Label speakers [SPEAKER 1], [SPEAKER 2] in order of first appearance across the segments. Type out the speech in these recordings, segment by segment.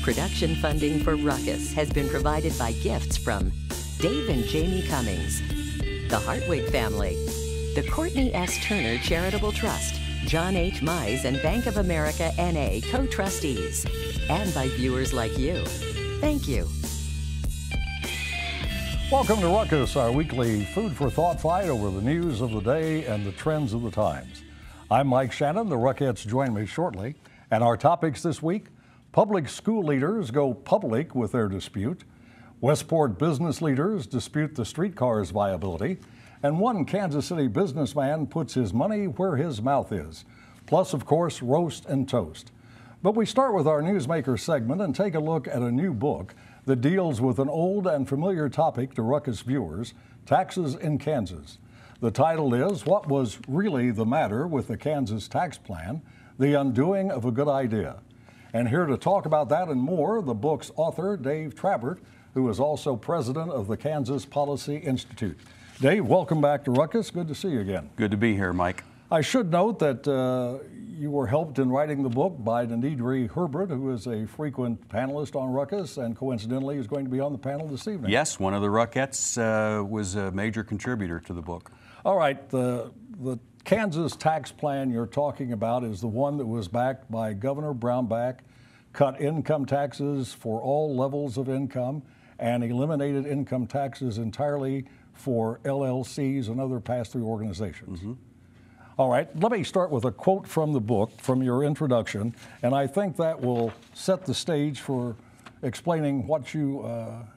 [SPEAKER 1] Production funding for Ruckus has been provided by gifts from Dave and Jamie Cummings, the Hartwig family, the Courtney S. Turner Charitable Trust, John H. Mize and Bank of America N.A. co-trustees, and by viewers like you. Thank you.
[SPEAKER 2] Welcome to Ruckus, our weekly food for thought fight over the news of the day and the trends of the times. I'm Mike Shannon. The Ruckettes join me shortly. And our topics this week: public school leaders go public with their dispute, Westport business leaders dispute the streetcar's viability, and one Kansas City businessman puts his money where his mouth is. Plus, of course, roast and toast. But we start with our Newsmaker segment and take a look at a new book that deals with an old and familiar topic to Ruckus viewers: taxes in Kansas. The title is "What Was Really the Matter with the Kansas Tax Plan? The Undoing of a Good Idea." And here to talk about that and more, the book's author, Dave Travert, who is also president of the Kansas Policy Institute. Dave, welcome back to Ruckus. Good to see you again.
[SPEAKER 3] Good to be here, Mike.
[SPEAKER 2] I should note that you were helped in writing the book by Denidre Herbert, who is a frequent panelist on Ruckus and coincidentally is going to be on the panel this evening.
[SPEAKER 3] Yes, one of the Ruckettes was a major contributor to the book.
[SPEAKER 2] All right, the Kansas tax plan you're talking about is the one that was backed by Governor Brownback, cut income taxes for all levels of income, and eliminated income taxes entirely for LLCs and other pass-through organizations. Mm-hmm. All right, let me start with a quote from the book, from your introduction, and I think that will set the stage for explaining what you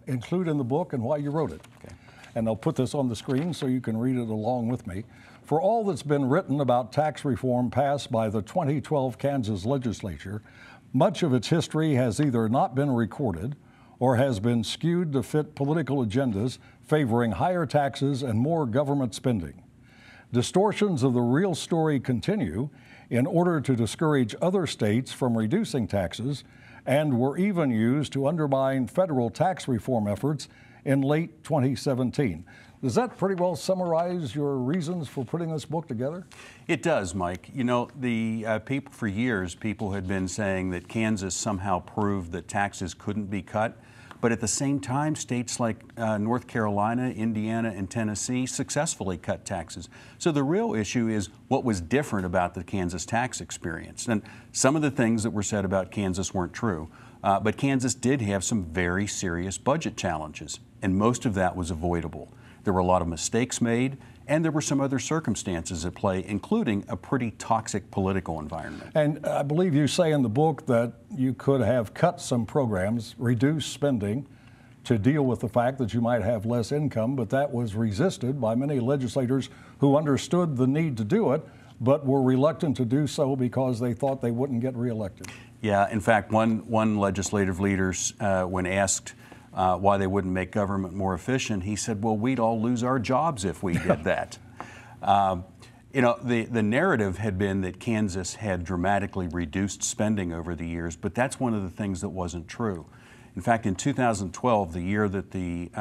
[SPEAKER 2] include in the book and why you wrote it. Okay. And I'll put this on the screen so you can read it along with me. For all that's been written about tax reform passed by the 2012 Kansas legislature, much of its history has either not been recorded or has been skewed to fit political agendas favoring higher taxes and more government spending. Distortions of the real story continue in order to discourage other states from reducing taxes and were even used to undermine federal tax reform efforts in late 2017. Does that pretty well summarize your reasons for putting this book together?
[SPEAKER 3] It does, Mike. You know, for years, people had been saying that Kansas somehow proved that taxes couldn't be cut. But at the same time, states like North Carolina, Indiana, and Tennessee successfully cut taxes. So the real issue is what was different about the Kansas tax experience. And some of the things that were said about Kansas weren't true. But Kansas did have some very serious budget challenges, and most of that was avoidable. There were a lot of mistakes made, and there were some other circumstances at play, including a pretty toxic political environment. And
[SPEAKER 2] I believe you say in the book that you could have cut some programs, reduced spending to deal with the fact that you might have less income, but that was resisted by many legislators who understood the need to do it, but were reluctant to do so because they thought they wouldn't get reelected.
[SPEAKER 3] Yeah, in fact, one legislative leader, when asked why they wouldn't make government more efficient, he said, well, we'd all lose our jobs if we did that. You know, the narrative had been that Kansas had dramatically reduced spending over the years, but that's one of the things that wasn't true. In fact, in 2012, the year that the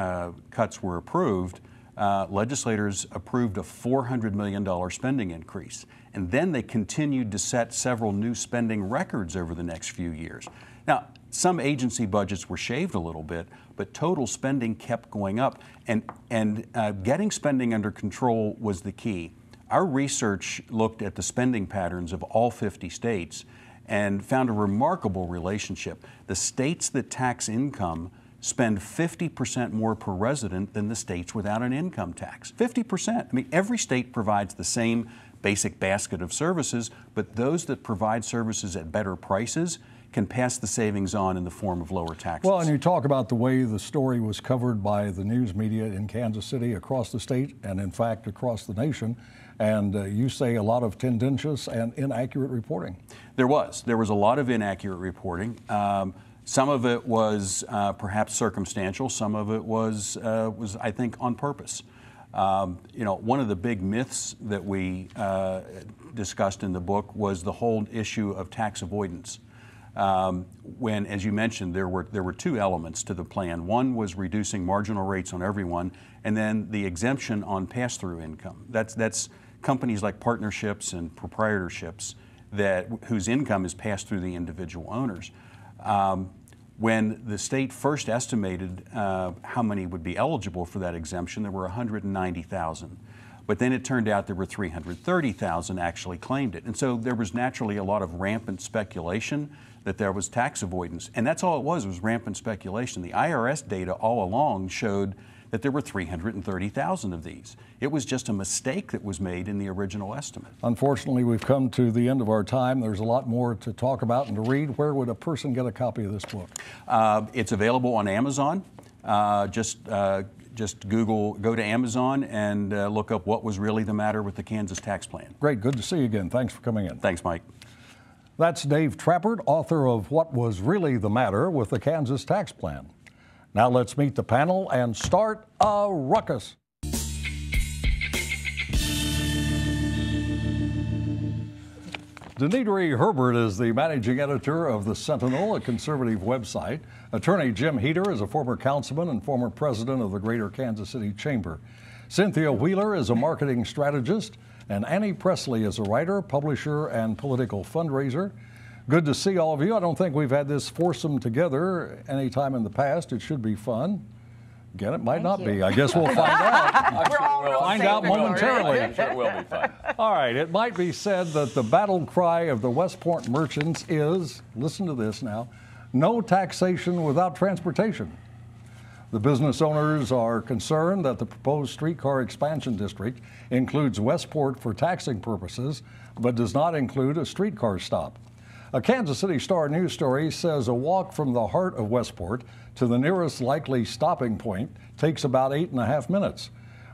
[SPEAKER 3] cuts were approved, legislators approved a $400 million spending increase. And then they continued to set several new spending records over the next few years. Now, some agency budgets were shaved a little bit, but total spending kept going up, and getting spending under control was the key. Our research looked at the spending patterns of all 50 states and found a remarkable relationship. The states that tax income spend 50% more per resident than the states without an income tax. 50%. I mean, every state provides the same basic basket of services, but those that provide services at better prices can pass the savings on in the form of lower taxes.
[SPEAKER 2] Well, and you talk about the way the story was covered by the news media in Kansas City, across the state, and in fact across the nation, and you say a lot of tendentious and inaccurate reporting.
[SPEAKER 3] There was a lot of inaccurate reporting. Some of it was perhaps circumstantial. Some of it was I think, on purpose. You know, one of the big myths that we discussed in the book was the whole issue of tax avoidance. When, as you mentioned, there were two elements to the plan. One was reducing marginal rates on everyone, and then the exemption on pass-through income. That's companies like partnerships and proprietorships whose income is passed through the individual owners. When the state first estimated how many would be eligible for that exemption, there were 190,000. But then it turned out there were 330,000 actually claimed it. And so there was naturally a lot of rampant speculation that there was tax avoidance. And that's all it was rampant speculation. The IRS data all along showed that there were 330,000 of these. It was just a mistake that was made in the original estimate.
[SPEAKER 2] Unfortunately, we've come to the end of our time. There's a lot more to talk about and to read. Where would a person get a copy of this book?
[SPEAKER 3] It's available on Amazon. Just go to Amazon and look up What Was Really the Matter with the Kansas Tax Plan.
[SPEAKER 2] Great, good to see you again. Thanks for coming in.
[SPEAKER 3] Thanks, Mike.
[SPEAKER 2] That's Dave Trappert, author of What Was Really the Matter with the Kansas Tax Plan. Now let's meet the panel and start a ruckus. Denidre Herbert is the managing editor of the Sentinel, a conservative website. Attorney Jim Heater is a former councilman and former president of the Greater Kansas City Chamber. Cynthia Wheeler is a marketing strategist, and Annie Presley is a writer, publisher, and political fundraiser. Good to see all of you. I don't think we've had this foursome together any time in the past. It should be fun. Again, it might not be. I guess we'll find out. Find out momentarily.
[SPEAKER 4] I'm sure it will be fun.
[SPEAKER 2] All right, it might be said that the battle cry of the Westport merchants is, listen to this now, no taxation without transportation. The business owners are concerned that the proposed streetcar expansion district includes Westport for taxing purposes, but does not include a streetcar stop. A Kansas City Star news story says a walk from the heart of Westport to the nearest likely stopping point takes about 8.5 minutes.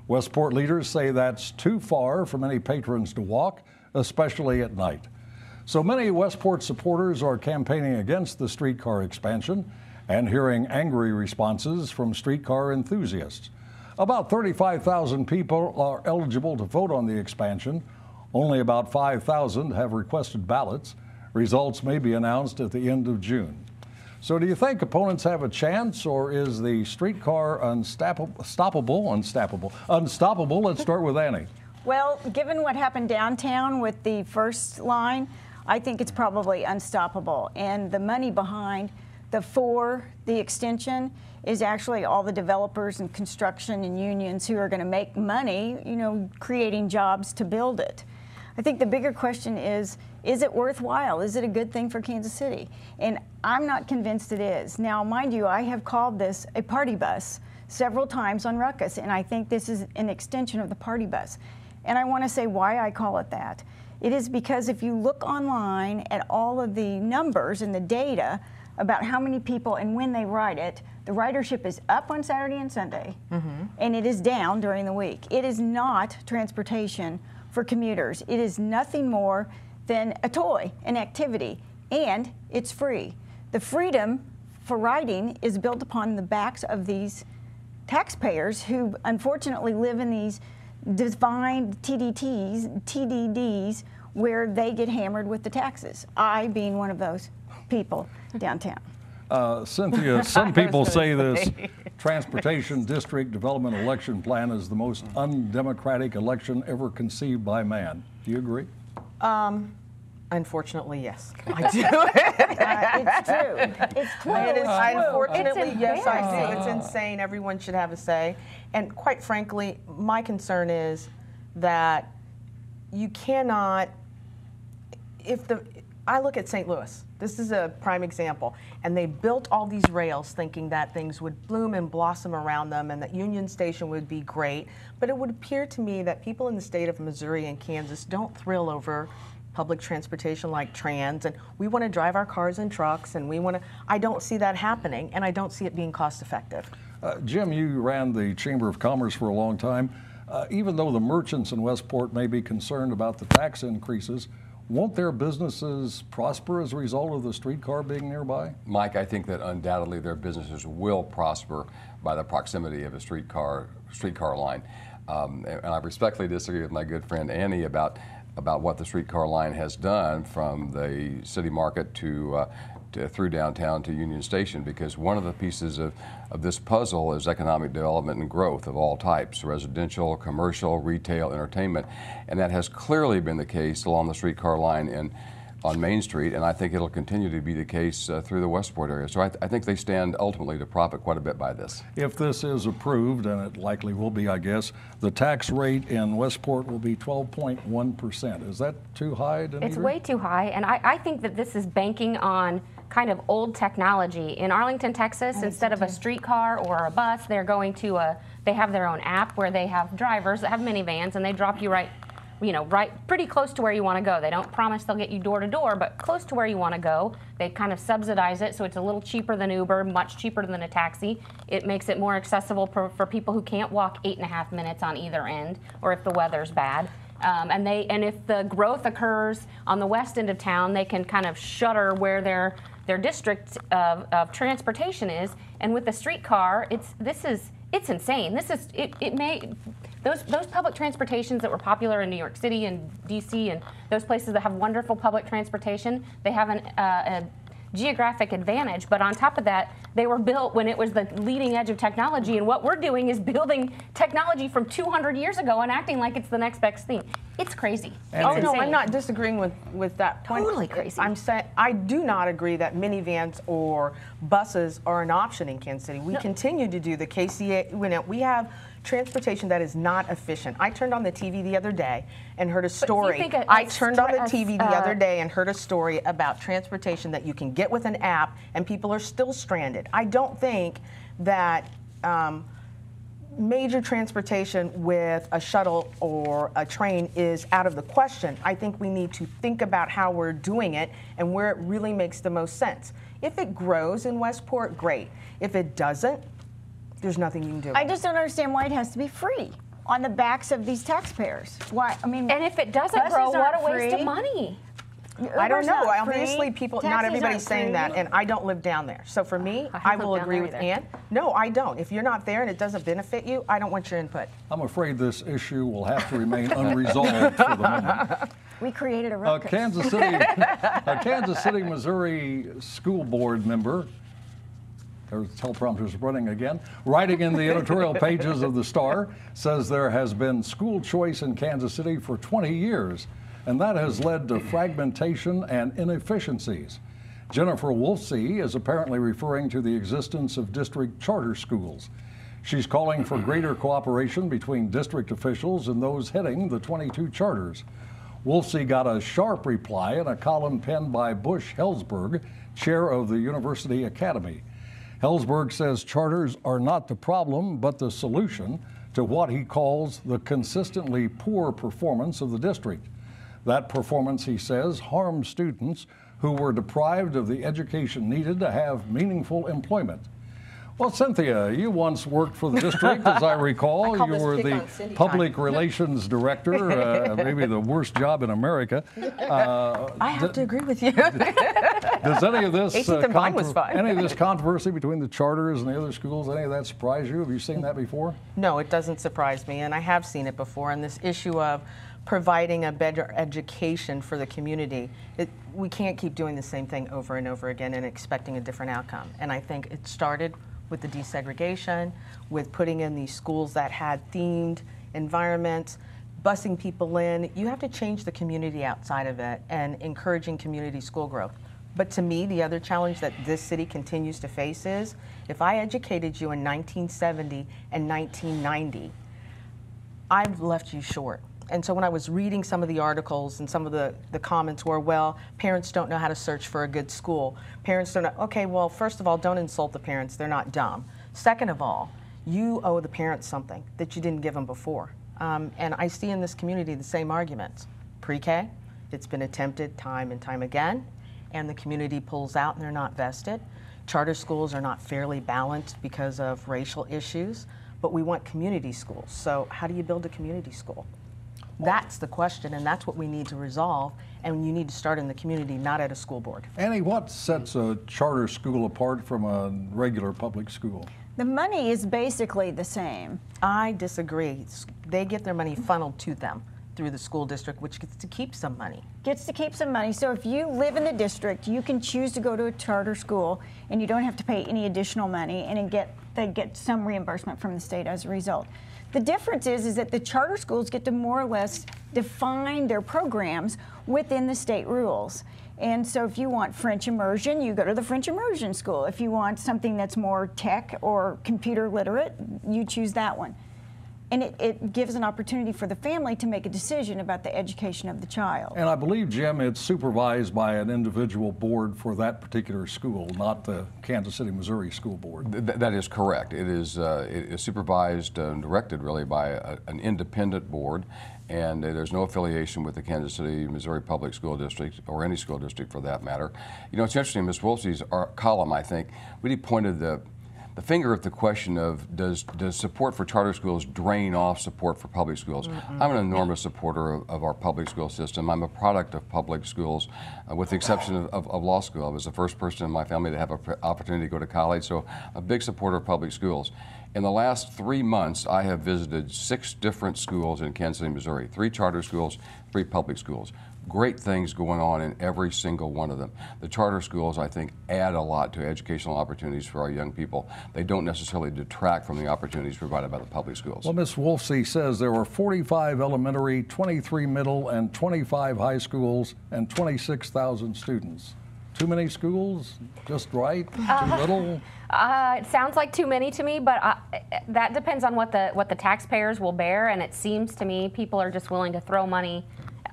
[SPEAKER 2] Westport leaders say that's too far for many patrons to walk, especially at night. So many Westport supporters are campaigning against the streetcar expansion and hearing angry responses from streetcar enthusiasts. About 35,000 people are eligible to vote on the expansion. Only about 5,000 have requested ballots. Results may be announced at the end of June. So do you think opponents have a chance, or is the streetcar unstoppable? Let's start with Annie.
[SPEAKER 5] Well, given what happened downtown with the first line, I think it's probably unstoppable. And the money behind the extension is actually all the developers and construction and unions who are going to make money, creating jobs to build it. I think the bigger question is it worthwhile? Is it a good thing for Kansas City? And I'm not convinced it is. Now, mind you, I have called this a party bus several times on Ruckus, and I think this is an extension of the party bus. And I want to say why I call it that. It is because if you look online at all of the numbers and the data about how many people and when they ride it, the ridership is up on Saturday and Sunday, and it is down during the week. It is not transportation for commuters. It is nothing more than a toy, an activity, and it's free. The freedom for riding is built upon the backs of these taxpayers who unfortunately live in these defined TDDs where they get hammered with the taxes. I being one of those people downtown.
[SPEAKER 2] Cynthia, some people say this Transportation District Development Election Plan is the most undemocratic election ever conceived by man. Do you agree?
[SPEAKER 4] Unfortunately, yes. I do.
[SPEAKER 5] It's true. It's true.
[SPEAKER 4] Unfortunately, yes, I do. It's insane. Everyone should have a say. And quite frankly, my concern is that you cannot, I look at St. Louis. This is a prime example. And they built all these rails thinking that things would bloom and blossom around them and that Union Station would be great. But it would appear to me that people in the state of Missouri and Kansas don't thrill over public transportation like trans, and we want to drive our cars and trucks, and I don't see that happening, and I don't see it being cost effective.
[SPEAKER 2] Jim, you ran the Chamber of Commerce for a long time. Even though the merchants in Westport may be concerned about the tax increases, won't their businesses prosper as a result of the streetcar being nearby?
[SPEAKER 6] Mike, I think that undoubtedly their businesses will prosper by the proximity of a streetcar line. And I respectfully disagree with my good friend Annie about what the streetcar line has done from the city market to through downtown to Union Station, because one of the pieces of this puzzle is economic development and growth of all types, residential, commercial, retail, entertainment, and that has clearly been the case along the streetcar line in on Main Street, and I think it'll continue to be the case through the Westport area. So I think they stand ultimately to profit quite a bit by this.
[SPEAKER 2] If this is approved, and it likely will be, I guess, the tax rate in Westport will be 12.1%. Is that too high, Denise?
[SPEAKER 7] It's way too high, and I think that this is banking on kind of old technology. In Arlington, Texas, instead of a streetcar or a bus, they're going to they have their own app where they have drivers that have minivans, and they drop you right pretty close to where you want to go. They don't promise they'll get you door to door, but close to where you want to go. They kind of subsidize it, so it's a little cheaper than Uber, much cheaper than a taxi. It makes it more accessible for people who can't walk 8.5 minutes on either end, or if the weather's bad. And if the growth occurs on the west end of town, they can kind of shutter where their district of transportation is. And with the streetcar, it's insane. Those public transportations that were popular in New York City and DC and those places that have wonderful public transportation, they have a geographic advantage, but on top of that, they were built when it was the leading edge of technology, and what we're doing is building technology from 200 years ago and acting like it's the next best thing. It's crazy.
[SPEAKER 4] Oh no, I'm not disagreeing with that point.
[SPEAKER 7] Totally crazy.
[SPEAKER 4] I'm saying I do not agree that minivans or buses are an option in Kansas City. We continue to do the KCA. We have transportation that is not efficient. I turned on the TV the other day and heard a story. I turned on the TV the other day and heard a story about transportation that you can get with an app, and people are still stranded. I don't think that major transportation with a shuttle or a train is out of the question. I think we need to think about how we're doing it and where it really makes the most sense. If it grows in Westport, great. If it doesn't, there's nothing you can do.
[SPEAKER 5] I just don't understand why it has to be free on the backs of these taxpayers. Why? I mean,
[SPEAKER 7] and if it doesn't grow, what a waste of money.
[SPEAKER 4] I don't know.
[SPEAKER 5] Not free.
[SPEAKER 4] Obviously, people, not
[SPEAKER 5] Taxis
[SPEAKER 4] everybody's
[SPEAKER 5] aren't
[SPEAKER 4] saying
[SPEAKER 5] free.
[SPEAKER 4] that, and I don't live down there. So for me, I will agree with Ann. No, I don't. If you're not there and it doesn't benefit you, I don't want your input.
[SPEAKER 2] I'm afraid this issue will have to remain unresolved for the moment.
[SPEAKER 5] We created a ruckus.
[SPEAKER 2] A Kansas City, Missouri school board member, there's teleprompters running again, writing in the editorial pages of the Star, says there has been school choice in Kansas City for 20 years, and that has led to fragmentation and inefficiencies. Jennifer Wolfsey is apparently referring to the existence of district charter schools. She's calling for greater cooperation between district officials and those heading the 22 charters. Wolfsey got a sharp reply in a column penned by Bush Hellsberg, chair of the University Academy. Hellsberg says charters are not the problem, but the solution to what he calls the consistently poor performance of the district. That performance, he says, harms students who were deprived of the education needed to have meaningful employment. Well, Cynthia, you once worked for the district, as I recall. You were the public relations director, maybe the worst job in America.
[SPEAKER 4] I have to agree with you.
[SPEAKER 2] Does any of this
[SPEAKER 4] any
[SPEAKER 2] of this controversy between the charters and the other schools, any of that surprise you? Have you seen that before?
[SPEAKER 4] No, it doesn't surprise me, and I have seen it before. And this issue of providing a better education for the community, we can't keep doing the same thing over and over again and expecting a different outcome. And I think it started with the desegregation, with putting in these schools that had themed environments, busing people in. You have to change the community outside of it and encouraging community school growth. But to me, the other challenge that this city continues to face is, if I educated you in 1970 and 1990, I've left you short. And so when I was reading some of the articles and some of the comments were, well, parents don't know how to search for a good school. Parents don't know. Okay, well, first of all, don't insult the parents. They're not dumb. Second of all, you owe the parents something that you didn't give them before. And I see in this community the same arguments. Pre-K, it's been attempted time and time again, and the community pulls out and they're not vested. Charter schools are not fairly balanced because of racial issues, but we want community schools. So how do you build a community school? That's the question, and that's what we need to resolve, and you need to start in the community, not at a school board.
[SPEAKER 2] Annie, what sets a charter school apart from a regular public school?
[SPEAKER 5] The money is basically the same.
[SPEAKER 4] I disagree. They get their money funneled to them through the school district, which gets to keep some money.
[SPEAKER 5] Gets to keep some money. So if you live in the district, you can choose to go to a charter school, and you don't have to pay any additional money, and they get some reimbursement from the state as a result. The difference is that the charter schools get to more or less define their programs within the state rules. And so if you want French immersion, you go to the French immersion school. If you want something that's more tech or computer literate, you choose that one. And it gives an opportunity for the family to make a decision about the education of the child.
[SPEAKER 2] And I believe, Jim, it's supervised by an individual board for that particular school, not the Kansas City, Missouri School Board.
[SPEAKER 6] That is correct. It is supervised and directed really by an independent board, and there's no affiliation with the Kansas City, Missouri Public School District, or any school district for that matter. You know, it's interesting, Ms. Wolfsey's column, I think, really pointed the finger at the question of does support for charter schools drain off support for public schools? I'm an enormous supporter of our public school system. I'm a product of public schools, with the exception of law school. I was the first person in my family to have an opportunity to go to college, so a big supporter of public schools. In the last 3 months, I have visited 6 different schools in Kansas City, Missouri, 3 charter schools, 3 public schools. Great things going on in every single one of them. The charter schools, I think, add a lot to educational opportunities for our young people. They don't necessarily detract from the opportunities provided by the public schools.
[SPEAKER 2] Well, Ms. Wolfsey says there were 45 elementary, 23 middle, and 25 high schools, and 26,000 students. Too many schools? Just right? Too little?
[SPEAKER 7] It sounds like too many to me, but that depends on what the taxpayers will bear, and it seems to me people are just willing to throw money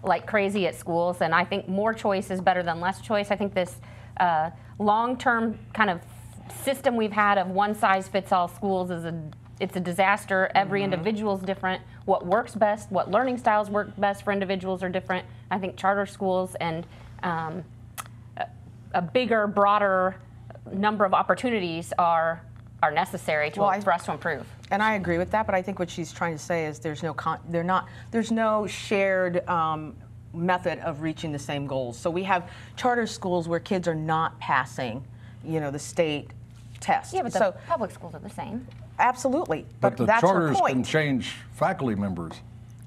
[SPEAKER 7] like crazy at schools, and I think more choice is better than less choice. I think this long-term kind of system we've had of one-size-fits-all schools it's a disaster. Every individual is different. What works best, what learning styles work best for individuals are different. I think charter schools and a bigger, broader number of opportunities are necessary for us to improve.
[SPEAKER 4] And I agree with that, but I think what she's trying to say is there's no shared method of reaching the same goals. So we have charter schools where kids are not passing, the state test.
[SPEAKER 7] Yeah, but the public schools are the same.
[SPEAKER 4] Absolutely,
[SPEAKER 2] but the
[SPEAKER 4] that's
[SPEAKER 2] charters
[SPEAKER 4] her point.
[SPEAKER 2] can change faculty members.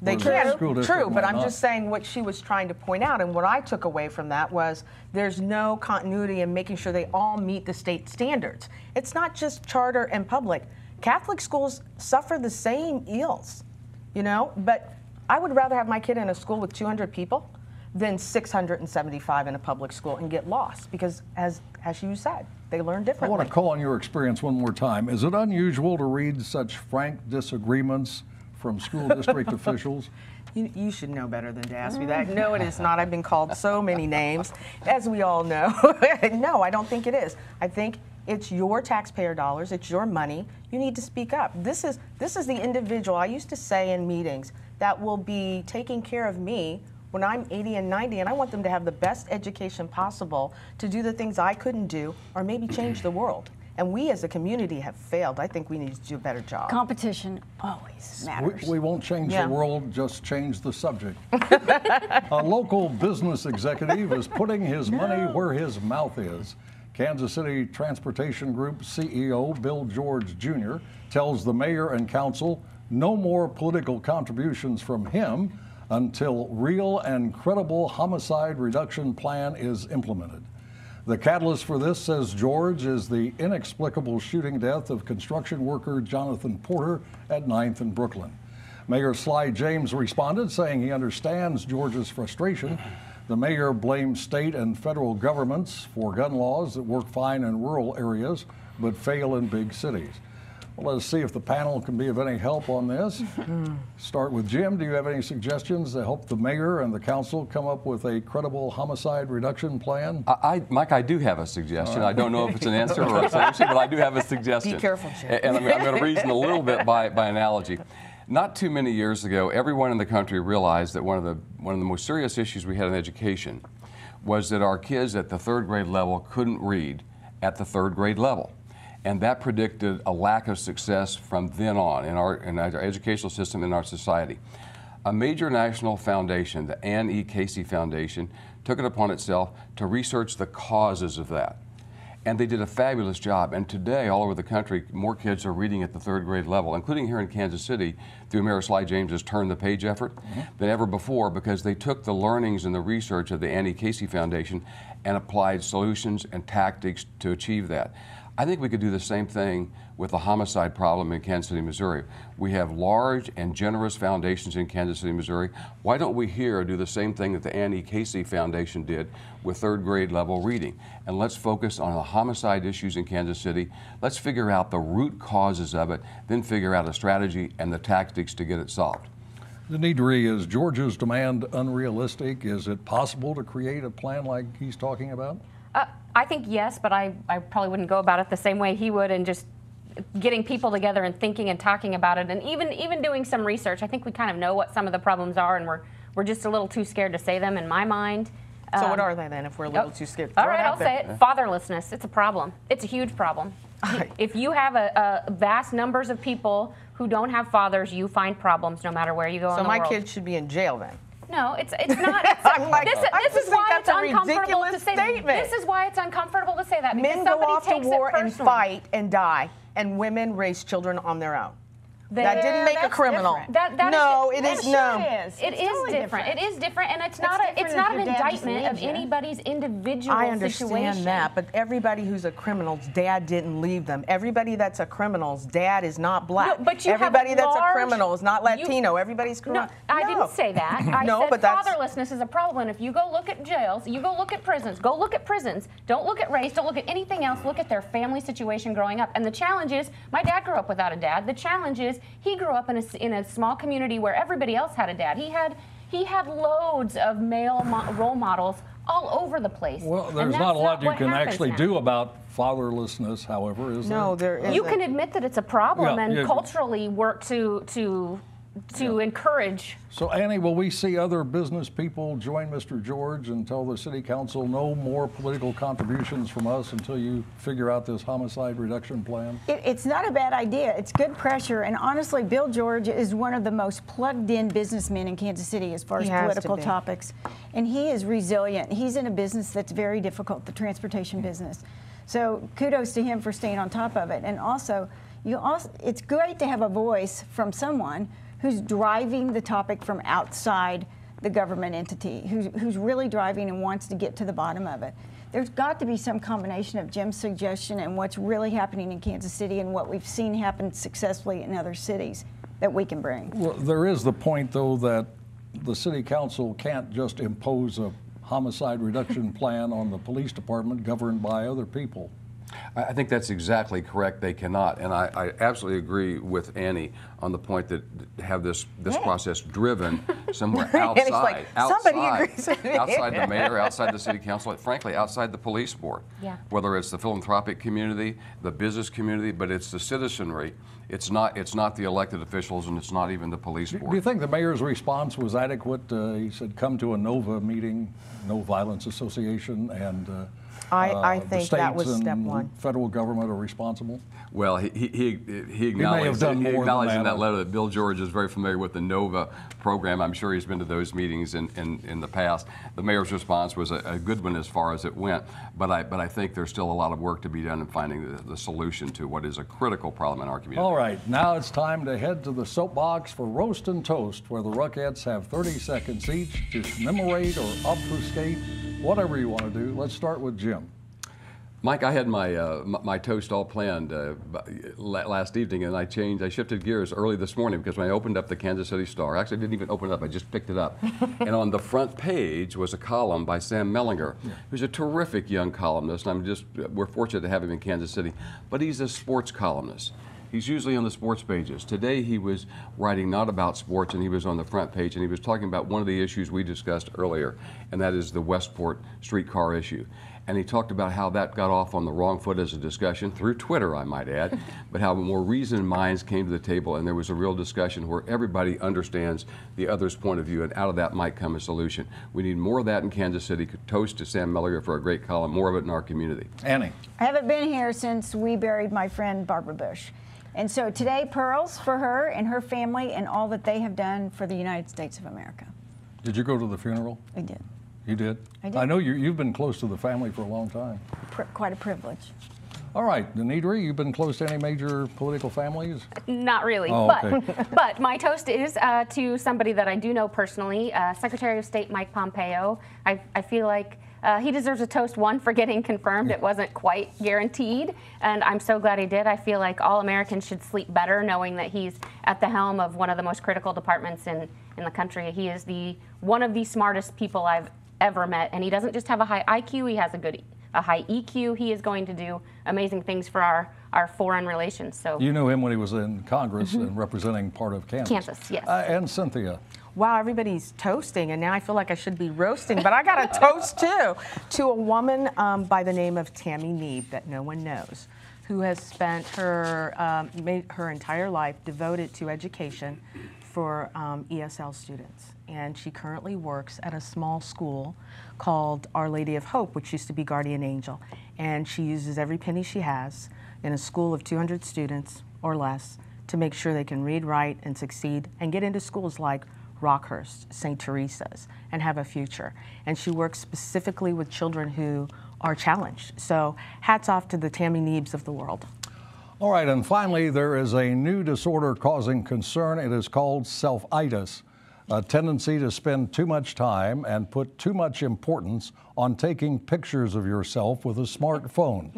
[SPEAKER 4] They can, true, but I'm just saying what she was trying to point out, and what I took away from that was there's no continuity in making sure they all meet the state standards. It's not just charter and public. Catholic schools suffer the same ills, but I would rather have my kid in a school with 200 people than 675 in a public school and get lost, because as you said, they learn differently.
[SPEAKER 2] I want to call on your experience one more time. Is it unusual to read such frank disagreements from school district officials?
[SPEAKER 4] You should know better than to ask me that. No, it is not. I've been called so many names, as we all know. No, I don't think it is. I think it's your taxpayer dollars. It's your money. You need to speak up. This is the individual, I used to say in meetings, that will be taking care of me when I'm 80 and 90, and I want them to have the best education possible to do the things I couldn't do, or maybe change the world. And we as a community have failed. I think we need to do a better job.
[SPEAKER 5] Competition always matters.
[SPEAKER 2] We won't change the world, just change the subject. A local business executive is putting his money where his mouth is. Kansas City Transportation Group CEO Bill George Jr. tells the mayor and council no more political contributions from him until real and credible homicide reduction plan is implemented. The catalyst for this, says George, is the inexplicable shooting death of construction worker Jonathan Porter at 9th and Brooklyn. Mayor Sly James responded, saying he understands George's frustration. The mayor blames state and federal governments for gun laws that work fine in rural areas but fail in big cities. Well, let's see if the panel can be of any help on this. Start with Jim. Do you have any suggestions to help the mayor and the council come up with a credible homicide reduction plan?
[SPEAKER 6] Mike, I do have a suggestion. Right. I don't know if it's an answer or a solution, but I do have a suggestion.
[SPEAKER 4] Be careful, Jim.
[SPEAKER 6] And I'm going to reason a little bit by analogy. Not too many years ago, everyone in the country realized that one of the most serious issues we had in education was that our kids at the 3rd grade level couldn't read at the 3rd grade level. And that predicted a lack of success from then on in our educational system, in our society. A major national foundation, the Anne E. Casey Foundation, took it upon itself to research the causes of that. And they did a fabulous job. And today, all over the country, more kids are reading at the 3rd grade level, including here in Kansas City, through Mayor Sly James's Turn the Page effort, than ever before, because they took the learnings and the research of the Anne E. Casey Foundation and applied solutions and tactics to achieve that. I think we could do the same thing with the homicide problem in Kansas City, Missouri. We have large and generous foundations in Kansas City, Missouri. Why don't we here do the same thing that the Annie Casey Foundation did with third grade level reading? And let's focus on the homicide issues in Kansas City. Let's figure out the root causes of it, then figure out a strategy and the tactics to get it solved.
[SPEAKER 2] Denidri, is Georgia's demand unrealistic? Is it possible to create a plan like he's talking about?
[SPEAKER 7] I think yes, but I probably wouldn't go about it the same way he would, and just getting people together and thinking and talking about it, and even doing some research. I think we kind of know what some of the problems are, and we're just a little too scared to say them, in my mind.
[SPEAKER 4] So what are they then, if we're a little too scared?
[SPEAKER 7] All right, I'll say it. Fatherlessness. It's a problem. It's a huge problem. If you have a vast numbers of people who don't have fathers, you find problems no matter where you go in the world.
[SPEAKER 4] So my kids should be in jail then?
[SPEAKER 7] No, it's not.
[SPEAKER 4] I'm like,
[SPEAKER 7] this is why it's uncomfortable to say that. This is why it's uncomfortable to say that.
[SPEAKER 4] Men go off to war and fight and die, and women raise children on their own. That didn't make a criminal. No, it is no.
[SPEAKER 7] It is different. It is different, and it's not an indictment of anybody's individual situation.
[SPEAKER 4] I understand that, but everybody who's a criminal's dad didn't leave them. Everybody that's a criminal's dad is not black.
[SPEAKER 7] No, but
[SPEAKER 4] everybody that's a criminal is not Latino. Everybody's criminal.
[SPEAKER 7] No, I didn't say that. I said fatherlessness is a problem. If you go look at jails, you go look at prisons. Go look at prisons. Don't look at race. Don't look at anything else. Look at their family situation growing up. And the challenge is, my dad grew up without a dad. The challenge is, he grew up in a small community where everybody else had a dad. He had loads of male role models all over the place.
[SPEAKER 2] Well, there's not a lot you can actually do about fatherlessness, however, is there?
[SPEAKER 4] No, there isn't.
[SPEAKER 7] You can admit that it's a problem and culturally work to encourage.
[SPEAKER 2] So, Annie, will we see other business people join Mr. George and tell the City Council no more political contributions from us until you figure out this homicide reduction plan?
[SPEAKER 5] It's not a bad idea. It's good pressure. And honestly, Bill George is one of the most plugged-in businessmen in Kansas City as far as political topics. And he is resilient. He's in a business that's very difficult, the transportation business. So kudos to him for staying on top of it. And also, it's great to have a voice from someone who's driving the topic from outside the government entity, who's really driving and wants to get to the bottom of it. There's got to be some combination of Jim's suggestion and what's really happening in Kansas City and what we've seen happen successfully in other cities that we can bring.
[SPEAKER 2] Well, there is the point, though, that the City Council can't just impose a homicide reduction plan on the police department governed by other people.
[SPEAKER 6] I think that's exactly correct. They cannot, and I absolutely agree with Annie on the point that have this process driven somewhere outside, outside the mayor, outside the city council, frankly, outside the police board.
[SPEAKER 7] Yeah.
[SPEAKER 6] Whether it's the philanthropic community, the business community, but it's the citizenry. It's not the elected officials, and it's not even the police board.
[SPEAKER 2] Do you think the mayor's response was adequate? He said, "Come to a NOVA meeting, No Violence Association," and
[SPEAKER 4] I think that was step one.
[SPEAKER 2] Federal government are responsible.
[SPEAKER 6] Well, he acknowledged in that letter that Bill George is very familiar with the NOVA program. I'm sure he's been to those meetings in the past. The mayor's response was a good one as far as it went, but I think there's still a lot of work to be done in finding the solution to what is a critical problem in our community.
[SPEAKER 2] All right, now it's time to head to the soapbox for Roast and Toast, where the Ruckettes have 30 seconds each to commemorate or obfuscate, whatever you want to do. Let's start with Jim.
[SPEAKER 6] Mike, I had my toast all planned last evening, and I shifted gears early this morning because when I opened up the Kansas City Star, actually I didn't even open it up, I just picked it up. And on the front page was a column by Sam Mellinger, who's a terrific young columnist, and we're fortunate to have him in Kansas City, but he's a sports columnist. He's usually on the sports pages. Today he was writing not about sports, and he was on the front page, and he was talking about one of the issues we discussed earlier, and that is the Westport streetcar issue. And he talked about how that got off on the wrong foot as a discussion, through Twitter, I might add, but how more reasoned minds came to the table, and there was a real discussion where everybody understands the other's point of view, and out of that might come a solution. We need more of that in Kansas City. Toast to Sam Mellinger for a great column, more of it in our community.
[SPEAKER 2] Annie.
[SPEAKER 5] I haven't been here since we buried my friend Barbara Bush. And so today, pearls for her and her family and all that they have done for the United States of America.
[SPEAKER 2] Did you go to the funeral?
[SPEAKER 5] I did.
[SPEAKER 2] You did?
[SPEAKER 5] I did.
[SPEAKER 2] I know you've been close to the family for a long time.
[SPEAKER 5] Quite a privilege.
[SPEAKER 2] All right, Denidri, you've been close to any major political families?
[SPEAKER 7] Not really,
[SPEAKER 2] okay.
[SPEAKER 7] but my toast is to somebody that I do know personally, Secretary of State Mike Pompeo. I feel like He deserves a toast, one, for getting confirmed. It wasn't quite guaranteed, and I'm so glad he did. I feel like all Americans should sleep better knowing that he's at the helm of one of the most critical departments in the country. He is one of the smartest people I've ever met, and he doesn't just have a high IQ, he has a high EQ. He is going to do amazing things for our foreign relations. So
[SPEAKER 2] you knew him when he was in Congress and representing part of Kansas.
[SPEAKER 7] Kansas, yes.
[SPEAKER 2] And Cynthia.
[SPEAKER 4] Wow, everybody's toasting, and now I feel like I should be roasting, but I got a toast too to a woman by the name of Tammy Neeb that no one knows, who has spent her entire life devoted to education for ESL students. And she currently works at a small school called Our Lady of Hope, which used to be Guardian Angel. And she uses every penny she has in a school of 200 students or less to make sure they can read, write, and succeed and get into schools like Rockhurst, St. Teresa's, and have a future. And she works specifically with children who are challenged. So hats off to the Tammy Neebs of the world.
[SPEAKER 2] All right, and finally, there is a new disorder causing concern. It is called self-itis, a tendency to spend too much time and put too much importance on taking pictures of yourself with a smartphone.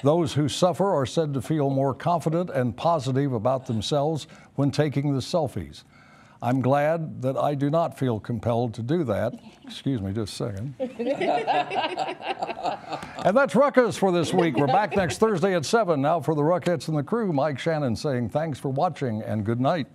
[SPEAKER 2] Those who suffer are said to feel more confident and positive about themselves when taking the selfies. I'm glad that I do not feel compelled to do that. Excuse me just a second. And that's Ruckus for this week. We're back next Thursday at 7. Now for the Ruckettes and the crew, Mike Shannon saying thanks for watching and good night.